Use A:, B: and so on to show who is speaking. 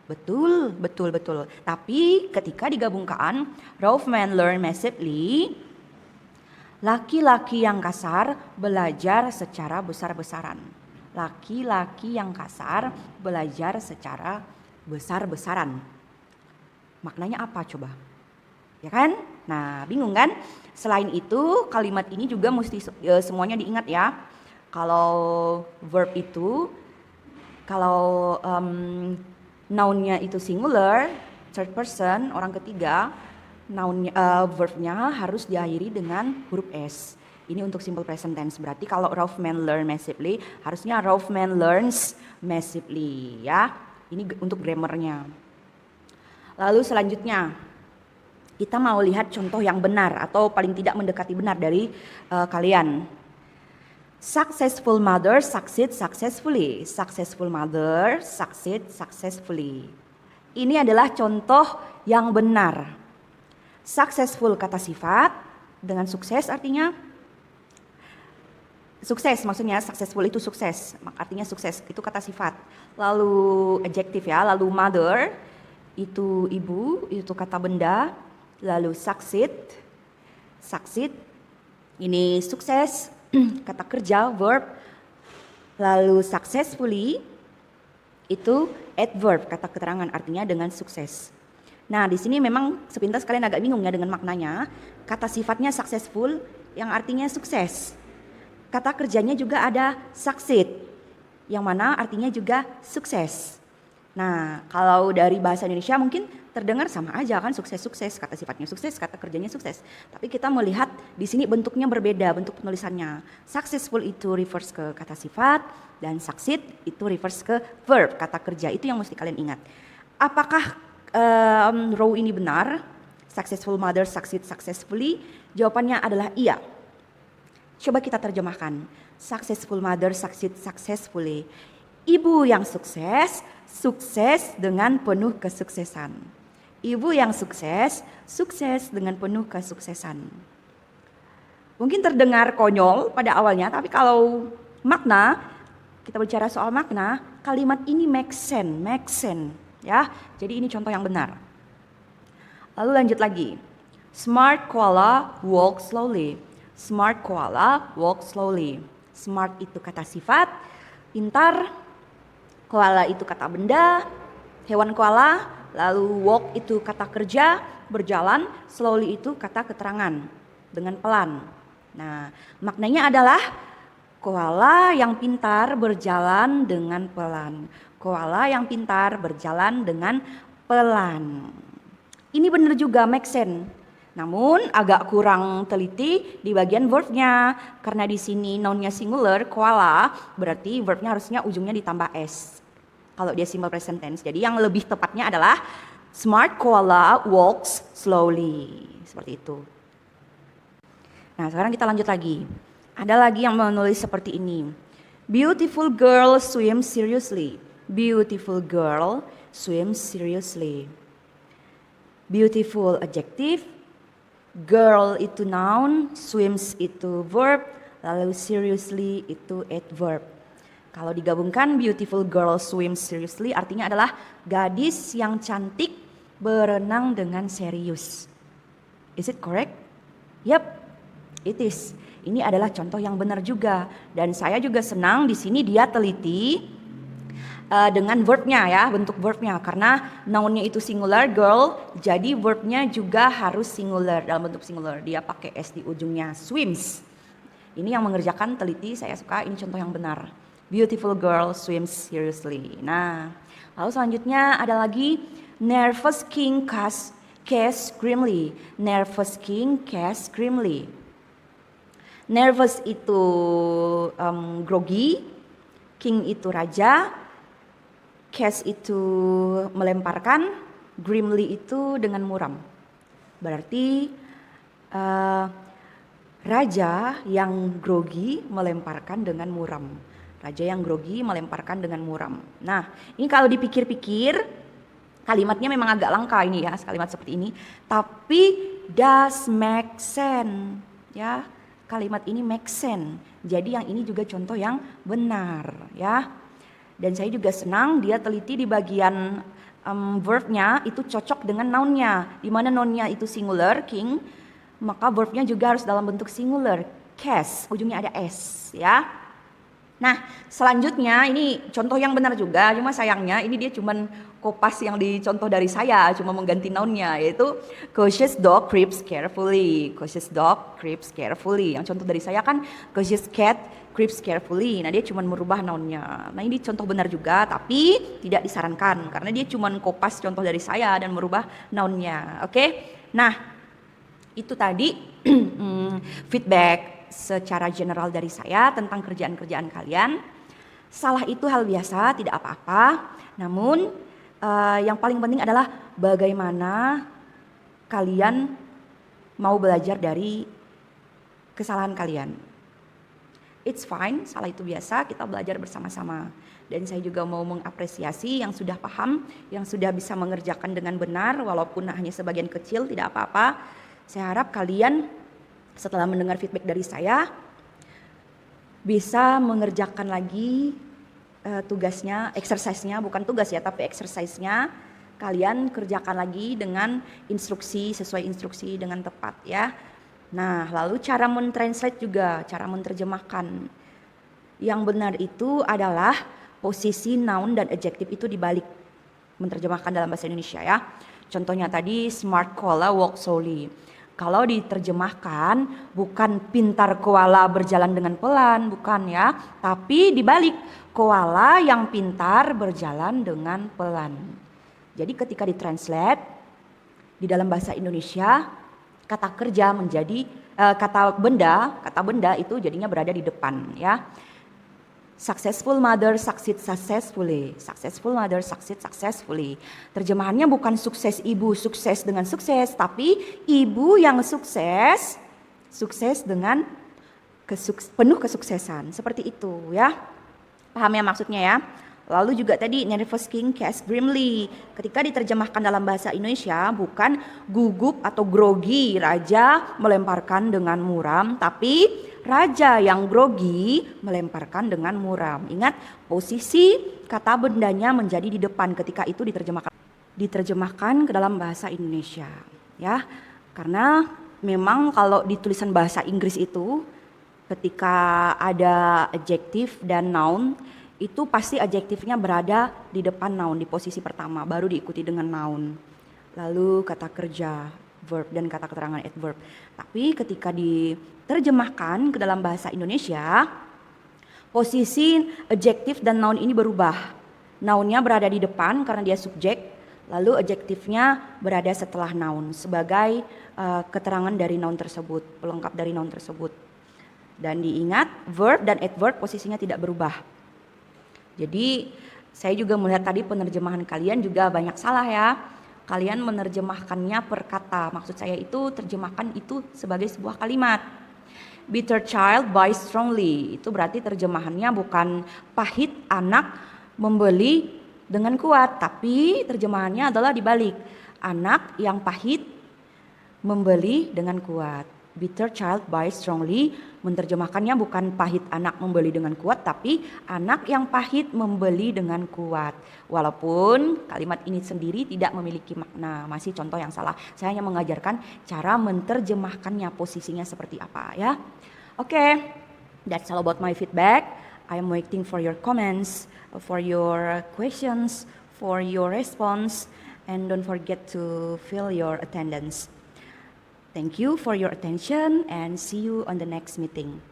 A: Betul, betul, betul. Tapi ketika digabungkan, Rothman learn massively, laki-laki yang kasar belajar secara besar-besaran. Laki-laki yang kasar belajar secara besar-besaran. Maknanya apa coba? Ya kan? Nah, bingung kan? Selain itu, kalimat ini juga mesti semuanya diingat ya. Kalau verb itu, kalau noun-nya itu singular, third person, orang ketiga, verbnya harus diakhiri dengan huruf S. Ini untuk simple present tense. Berarti kalau Rothman learn massively, harusnya Rothman learns massively ya. Ini untuk grammarnya. Lalu selanjutnya, kita mau lihat contoh yang benar atau paling tidak mendekati benar dari kalian. Successful mother succeed successfully. Successful mother succeed successfully. Ini adalah contoh yang benar. Successful kata sifat dengan sukses artinya sukses, maksudnya successful itu sukses, artinya sukses itu kata sifat. Lalu adjective ya, lalu mother itu ibu, itu kata benda. Lalu succeed ini sukses, kata kerja, verb. Lalu successfully itu adverb, kata keterangan, artinya dengan sukses. Nah, di sini memang sepintas kalian agak bingung ya dengan maknanya. Kata sifatnya successful yang artinya sukses. Kata kerjanya juga ada succeed yang mana artinya juga sukses. Nah, kalau dari bahasa Indonesia mungkin terdengar sama aja kan, sukses-sukses, kata sifatnya sukses, kata kerjanya sukses. Tapi kita melihat di sini bentuknya berbeda, bentuk penulisannya. Successful itu refers ke kata sifat dan succeed itu refers ke verb, kata kerja. Itu yang mesti kalian ingat. Apakah row ini benar? Successful mother succeed successfully? Jawabannya adalah iya. Coba kita terjemahkan. Successful mother succeed successfully. Ibu yang sukses, sukses dengan penuh kesuksesan. Ibu yang sukses, sukses dengan penuh kesuksesan. Mungkin terdengar konyol pada awalnya, tapi kalau makna, kita bicara soal makna, kalimat ini make sense, ya. Jadi ini contoh yang benar. Lalu lanjut lagi. Smart koala walk slowly. Smart koala walk slowly. Smart itu kata sifat, pintar. Koala itu kata benda, hewan koala. Lalu walk itu kata kerja, berjalan. Slowly itu kata keterangan, dengan pelan. Nah, maknanya adalah koala yang pintar berjalan dengan pelan. Koala yang pintar berjalan dengan pelan. Ini benar juga, make sense. Namun agak kurang teliti di bagian verbnya, karena di sini nounnya singular, koala, berarti verbnya harusnya ujungnya ditambah s. Kalau dia simple present tense, jadi yang lebih tepatnya adalah smart koala walks slowly, seperti itu. Nah, sekarang kita lanjut lagi. Ada lagi yang menulis seperti ini. Beautiful girl swim seriously. Beautiful girl swim seriously. Beautiful adjective. Girl itu noun, swims itu verb, lalu seriously itu adverb. Kalau digabungkan beautiful girl swims seriously artinya adalah gadis yang cantik berenang dengan serius. Is it correct? Yep, it is. Ini adalah contoh yang benar juga, dan saya juga senang di sini dia teliti dengan verbnya ya, bentuk verbnya, karena nounnya itu singular girl, jadi verbnya juga harus singular, dalam bentuk singular. Dia pakai s di ujungnya, swims. Ini yang mengerjakan teliti, saya suka, ini contoh yang benar. Beautiful girl swims seriously. Nah, lalu selanjutnya ada lagi nervous king casts grimly. Nervous king casts grimly. Nervous itu grogi, king itu raja, cast itu melemparkan, grimly itu dengan muram. Berarti raja yang grogi melemparkan dengan muram. Raja yang grogi melemparkan dengan muram. Nah, ini kalau dipikir-pikir kalimatnya memang agak langka ini ya, kalimat seperti ini. Tapi does make sense ya. Kalimat ini make sense. Jadi yang ini juga contoh yang benar ya. Dan saya juga senang dia teliti di bagian verbnya itu cocok dengan nounnya. Di mana nounnya itu singular, king, maka verbnya juga harus dalam bentuk singular, cast, ujungnya ada s ya. Nah, selanjutnya ini contoh yang benar juga, cuma sayangnya ini dia cuman kopas yang dicontoh dari saya, cuma mengganti nounnya, yaitu cautious dog creeps carefully. Cautious dog creeps carefully. Yang contoh dari saya kan cautious cat creeps carefully. Nah, dia cuma merubah nounnya. Nah, ini contoh benar juga, tapi tidak disarankan karena dia cuma kopas contoh dari saya dan merubah nounnya. Oke? Nah, itu tadi feedback secara general dari saya tentang kerjaan-kerjaan kalian. Salah itu hal biasa, tidak apa-apa. Namun yang paling penting adalah bagaimana kalian mau belajar dari kesalahan kalian. It's fine, salah itu biasa, kita belajar bersama-sama. Dan saya juga mau mengapresiasi yang sudah paham, yang sudah bisa mengerjakan dengan benar, walaupun hanya sebagian kecil, tidak apa-apa. Saya harap kalian setelah mendengar feedback dari saya bisa mengerjakan lagi tugasnya, exercise-nya, bukan tugas ya, tapi exercise-nya kalian kerjakan lagi dengan instruksi, sesuai instruksi dengan tepat ya. Nah, lalu cara mentranslate juga, cara menerjemahkan. Yang benar itu adalah posisi noun dan adjective itu dibalik, menerjemahkan dalam bahasa Indonesia ya. Contohnya tadi smart koala walk slowly. Kalau diterjemahkan bukan pintar koala berjalan dengan pelan, bukan ya, tapi dibalik koala yang pintar berjalan dengan pelan. Jadi ketika ditranslate di dalam bahasa Indonesia, kata kerja menjadi kata benda itu jadinya berada di depan ya. Successful mother succeed successfully. Successful mother succeed successfully. Terjemahannya bukan sukses ibu sukses dengan sukses, tapi ibu yang sukses dengan penuh kesuksesan. Seperti itu ya. Paham ya maksudnya ya? Lalu juga tadi nervous king cast grimly. Ketika diterjemahkan dalam bahasa Indonesia bukan gugup atau grogi raja melemparkan dengan muram, tapi raja yang grogi melemparkan dengan muram. Ingat, posisi kata bendanya menjadi di depan ketika itu diterjemahkan ke dalam bahasa Indonesia ya. Karena memang kalau di tulisan bahasa Inggris itu ketika ada adjektif dan noun itu pasti adjektifnya berada di depan noun, di posisi pertama, baru diikuti dengan noun. Lalu kata kerja, verb, dan kata keterangan adverb. Tapi ketika diterjemahkan ke dalam bahasa Indonesia, posisi adjektif dan noun ini berubah. Nounnya berada di depan karena dia subjek, lalu adjektifnya berada setelah noun sebagai keterangan dari noun tersebut, pelengkap dari noun tersebut. Dan diingat, verb dan adverb posisinya tidak berubah. Jadi saya juga melihat tadi penerjemahan kalian juga banyak salah ya. Kalian menerjemahkannya per kata. Maksud saya itu terjemahkan itu sebagai sebuah kalimat. Bitter child buys strongly. Itu berarti terjemahannya bukan pahit anak membeli dengan kuat. Tapi terjemahannya adalah dibalik. Anak yang pahit membeli dengan kuat. Bitter child buys strongly, menerjemahkannya bukan pahit anak membeli dengan kuat, tapi anak yang pahit membeli dengan kuat. Walaupun kalimat ini sendiri tidak memiliki makna, masih contoh yang salah. Saya hanya mengajarkan cara menerjemahkannya, posisinya seperti apa ya. Oke, that's all about my feedback. I am waiting for your comments, for your questions, for your response, and don't forget to fill your attendance. Thank you for your attention and see you on the next meeting.